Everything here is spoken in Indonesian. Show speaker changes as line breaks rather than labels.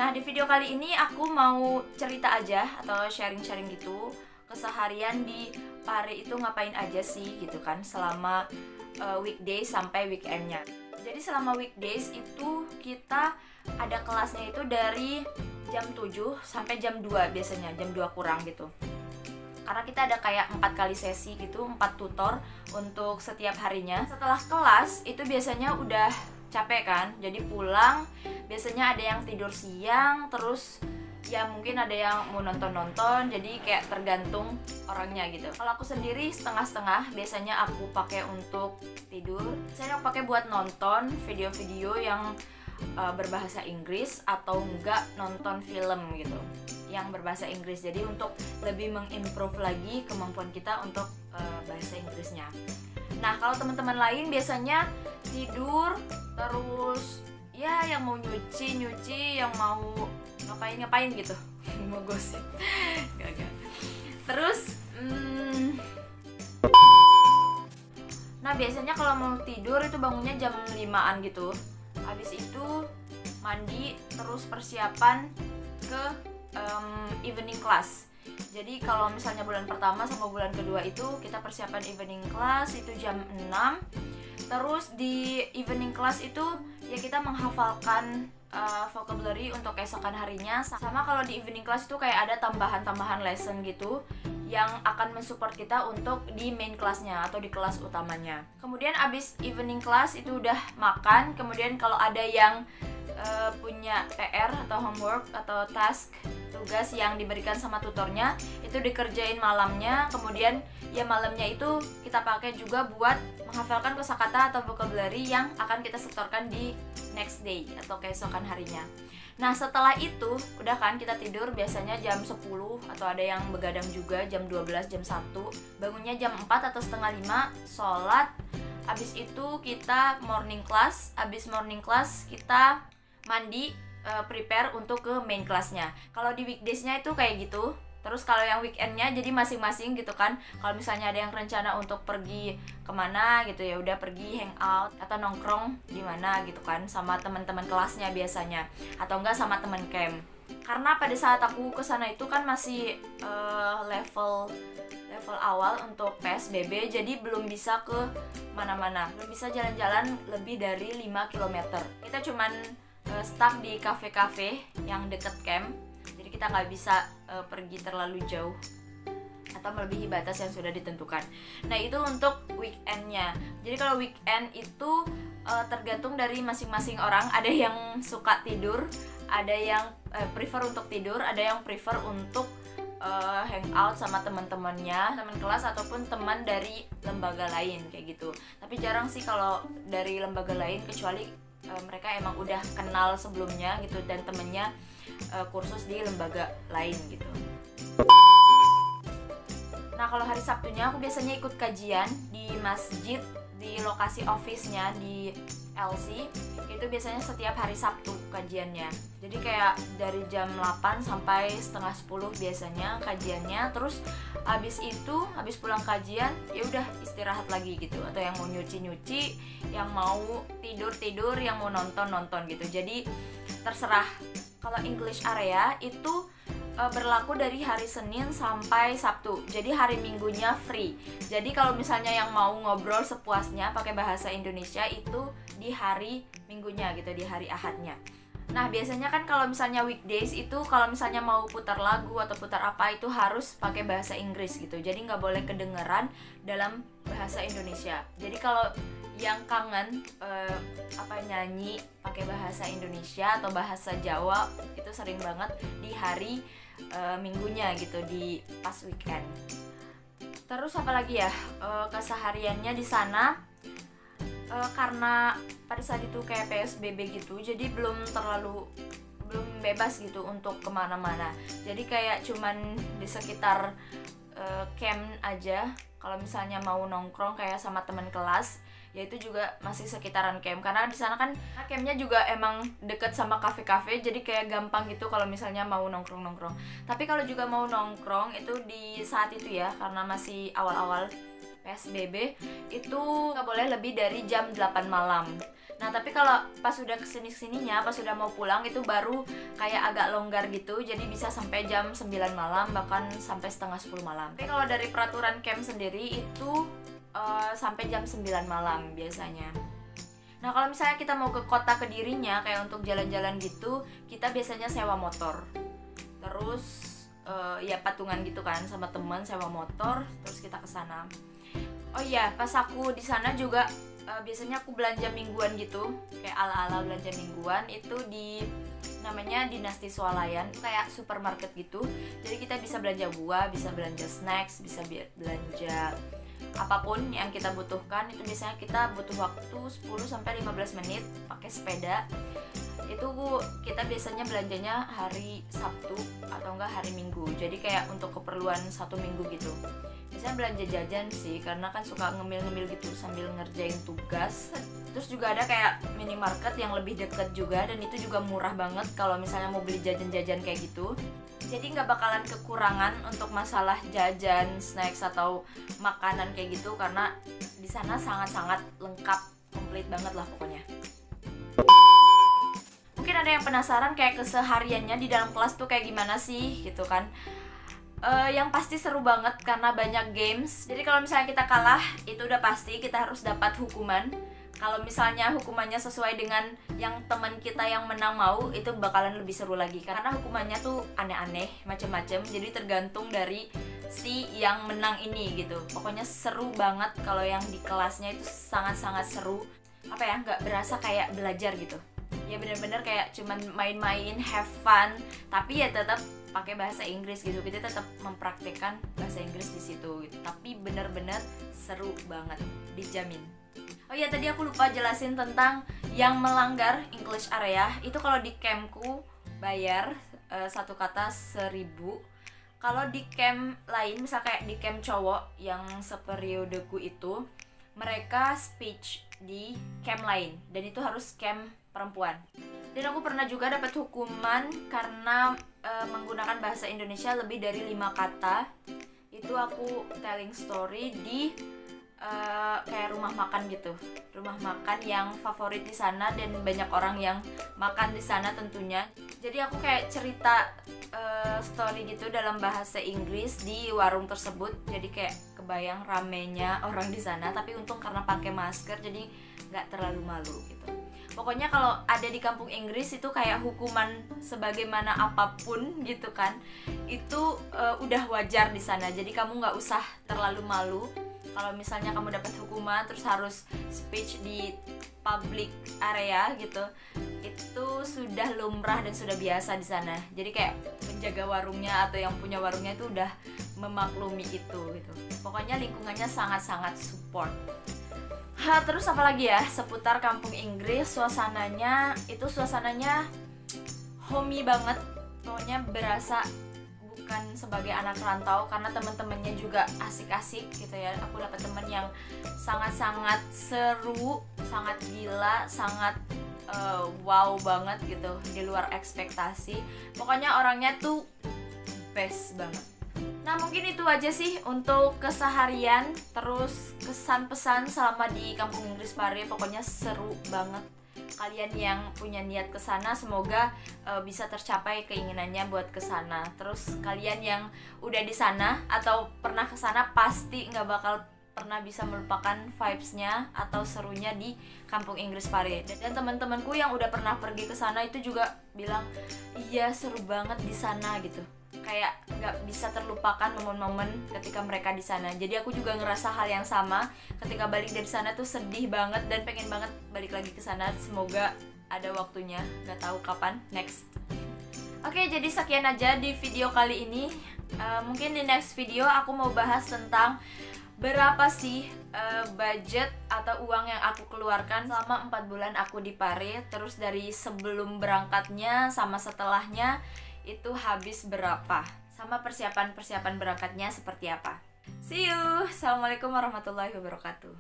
Nah, di video kali ini aku mau cerita aja atau sharing-sharing gitu keseharian di Pare itu ngapain aja sih gitu kan selama weekday sampai weekendnya. Jadi selama weekdays itu kita ada kelasnya itu dari jam 7 sampai jam 2 biasanya, jam 2 kurang gitu. Karena kita ada kayak 4 kali sesi gitu, 4 tutor untuk setiap harinya. Setelah kelas itu biasanya udah capek kan, jadi pulang biasanya ada yang tidur siang, terus ya mungkin ada yang mau nonton-nonton, jadi kayak tergantung orangnya gitu. Kalau aku sendiri setengah-setengah, biasanya aku pakai untuk tidur, saya pakai buat nonton video-video yang berbahasa Inggris atau enggak nonton film gitu yang berbahasa Inggris, jadi untuk lebih mengimprove lagi kemampuan kita untuk bahasa Inggrisnya. Nah, kalau teman-teman lain biasanya tidur, terus ya yang mau nyuci, yang mau ngapain gitu mau gosip gak. Terus nah biasanya kalau mau tidur itu bangunnya jam 5-an gitu. Habis itu mandi, terus persiapan ke evening class. Jadi kalau misalnya bulan pertama sama bulan kedua itu kita persiapan evening class itu jam 6. Terus di evening class itu ya kita menghafalkan vocabulary untuk keesokan harinya. Sama kalau di evening class itu kayak ada tambahan-tambahan lesson gitu yang akan mensupport kita untuk di main kelasnya atau di kelas utamanya. Kemudian abis evening class itu udah makan. Kemudian kalau ada yang punya PR atau homework atau task, tugas yang diberikan sama tutornya itu dikerjain malamnya. Kemudian ya malamnya itu kita pakai juga buat menghafalkan kosakata atau vocabulary yang akan kita setorkan di next day atau keesokan harinya. Nah, setelah itu udah kan kita tidur biasanya jam 10 atau ada yang begadang juga jam 12, jam 1. Bangunnya jam 4 atau setengah 5, sholat. Habis itu kita morning class. Habis morning class kita mandi, prepare untuk ke main kelasnya. Kalau di weekdaysnya itu kayak gitu. Terus kalau yang weekendnya jadi masing-masing gitu kan. Kalau misalnya ada yang rencana untuk pergi kemana gitu ya udah pergi hangout atau nongkrong di mana gitu kan sama teman-teman kelasnya biasanya, atau enggak sama teman camp. Karena pada saat aku kesana itu kan masih level awal untuk PSBB, jadi belum bisa ke mana-mana, belum bisa jalan-jalan lebih dari 5 km. Kita cuman stuck di kafe-kafe yang deket camp, jadi kita nggak bisa pergi terlalu jauh atau melebihi batas yang sudah ditentukan. Nah, itu untuk weekendnya. Jadi kalau weekend itu tergantung dari masing-masing orang. Ada yang suka tidur, ada yang prefer untuk tidur, ada yang prefer untuk hangout sama teman-temannya, teman kelas ataupun teman dari lembaga lain kayak gitu. Tapi jarang sih kalau dari lembaga lain, kecuali mereka emang udah kenal sebelumnya gitu dan temennya kursus di lembaga lain gitu. Nah, kalau hari Sabtunya aku biasanya ikut kajian di masjid di lokasi office-nya di LC. Itu biasanya setiap hari Sabtu kajiannya. Jadi kayak dari jam 8 sampai setengah 10 biasanya kajiannya. Terus habis pulang kajian ya udah istirahat lagi gitu, atau yang mau nyuci-nyuci, yang mau tidur-tidur, yang mau nonton-nonton gitu. Jadi terserah. Kalau English area itu berlaku dari hari Senin sampai Sabtu. Jadi hari Minggunya free. Jadi kalau misalnya yang mau ngobrol sepuasnya pakai bahasa Indonesia itu di hari Minggunya gitu, di hari Ahadnya. Nah, biasanya kan kalau misalnya weekdays itu kalau misalnya mau putar lagu atau putar apa itu harus pakai bahasa Inggris gitu. Jadi nggak boleh kedengeran dalam bahasa Indonesia. Jadi kalau yang kangen nyanyi pakai bahasa Indonesia atau bahasa Jawa itu sering banget di hari Minggunya gitu, di pas weekend. Terus apalagi ya kesehariannya di sana, karena pada saat itu kayak PSBB gitu, jadi belum bebas gitu untuk kemana-mana. Jadi kayak cuman di sekitar camp aja. Kalau misalnya mau nongkrong kayak sama teman kelas, ya itu juga masih sekitaran camp, karena di sana kan campnya juga emang deket sama kafe-kafe, jadi kayak gampang gitu kalau misalnya mau nongkrong. Tapi kalau juga mau nongkrong itu di saat itu ya, karena masih awal-awal PSBB itu nggak boleh lebih dari jam 8 malam. Nah tapi kalau pas udah kesini-kesininya, pas udah mau pulang itu baru kayak agak longgar gitu, jadi bisa sampai jam 9 malam, bahkan sampai setengah 10 malam. Tapi kalau dari peraturan camp sendiri itu sampai jam 9 malam biasanya. Nah kalau misalnya kita mau ke kota Kedirinya kayak untuk jalan-jalan gitu, kita biasanya sewa motor. Terus ya patungan gitu kan sama teman, sewa motor terus kita ke sana. Oh iya, pas aku di sana juga biasanya aku belanja mingguan gitu, kayak ala-ala belanja mingguan itu di namanya Dinasti Swalayan, kayak supermarket gitu. Jadi kita bisa belanja buah, bisa belanja snacks, bisa belanja apapun yang kita butuhkan. Itu biasanya kita butuh waktu 10-15 menit pakai sepeda. Itu kita biasanya belanjanya hari Sabtu atau enggak hari Minggu, jadi kayak untuk keperluan 1 minggu gitu. Biasanya belanja jajan sih, karena kan suka ngemil-ngemil gitu sambil ngerjain tugas. Terus juga ada kayak minimarket yang lebih deket juga, dan itu juga murah banget kalau misalnya mau beli jajan-jajan kayak gitu. Jadi nggak bakalan kekurangan untuk masalah jajan, snacks atau makanan kayak gitu, karena di sana sangat-sangat lengkap, komplit banget lah pokoknya. Mungkin ada yang penasaran kayak kesehariannya di dalam kelas tuh kayak gimana sih gitu kan. Yang pasti seru banget karena banyak games. Jadi kalau misalnya kita kalah, itu udah pasti kita harus dapat hukuman. Kalau misalnya hukumannya sesuai dengan yang teman kita yang menang mau, itu bakalan lebih seru lagi. Karena hukumannya tuh aneh-aneh, macem-macem. Jadi tergantung dari si yang menang ini gitu. Pokoknya seru banget kalau yang di kelasnya itu sangat-sangat seru. Apa ya, nggak berasa kayak belajar gitu. Ya bener-bener kayak cuman main-main, have fun, tapi ya tetap pakai bahasa Inggris gitu. Kita tetap mempraktekkan bahasa Inggris di situ gitu. Tapi bener-bener seru banget, dijamin. Oh iya, tadi aku lupa jelasin tentang yang melanggar English area. Itu kalau di campku bayar satu kata 1.000. Kalau di camp lain, misal kayak di camp cowok yang seperiodeku itu, mereka speech di camp lain, dan itu harus camp perempuan. Dan aku pernah juga dapat hukuman karena menggunakan bahasa Indonesia lebih dari 5 kata. Itu aku telling story di kayak rumah makan gitu, rumah makan yang favorit di sana dan banyak orang yang makan di sana tentunya. Jadi aku kayak cerita story gitu dalam bahasa Inggris di warung tersebut. Jadi kayak kebayang ramenya orang di sana, tapi untung karena pakai masker jadi nggak terlalu malu gitu. Pokoknya kalau ada di kampung Inggris itu kayak hukuman sebagaimana apapun gitu kan, itu udah wajar di sana. Jadi kamu nggak usah terlalu malu kalau misalnya kamu dapat hukuman terus harus speech di public area gitu. Itu sudah lumrah dan sudah biasa di sana. Jadi kayak penjaga warungnya atau yang punya warungnya itu udah memaklumi itu gitu. Pokoknya lingkungannya sangat-sangat support. Terus apa lagi ya seputar kampung Inggris, suasananya homey banget. Pokoknya berasa bukan sebagai anak rantau, karena teman-temannya juga asik-asik gitu ya. Aku dapat teman yang sangat-sangat seru, sangat gila, sangat wow banget gitu, di luar ekspektasi. Pokoknya orangnya tuh best banget. Nah mungkin itu aja sih untuk keseharian, terus kesan-pesan selama di kampung Inggris Pare. Pokoknya seru banget. Kalian yang punya niat ke sana semoga bisa tercapai keinginannya buat ke sana. Terus kalian yang udah di sana atau pernah ke sana pasti nggak bakal pernah bisa melupakan vibes-nya atau serunya di kampung Inggris Pare. Dan teman-temanku yang udah pernah pergi ke sana itu juga bilang, iya seru banget di sana gitu. Kayak nggak bisa terlupakan momen-momen ketika mereka di sana. Jadi aku juga ngerasa hal yang sama. Ketika balik dari sana tuh sedih banget dan pengen banget balik lagi ke sana. Semoga ada waktunya, nggak tahu kapan next. Oke, jadi sekian aja di video kali ini. Mungkin di next video aku mau bahas tentang berapa sih budget atau uang yang aku keluarkan selama 4 bulan aku di Pare. Terus dari sebelum berangkatnya sama setelahnya itu habis berapa, sama persiapan berangkatnya seperti apa. See you. Assalamualaikum warahmatullahi wabarakatuh.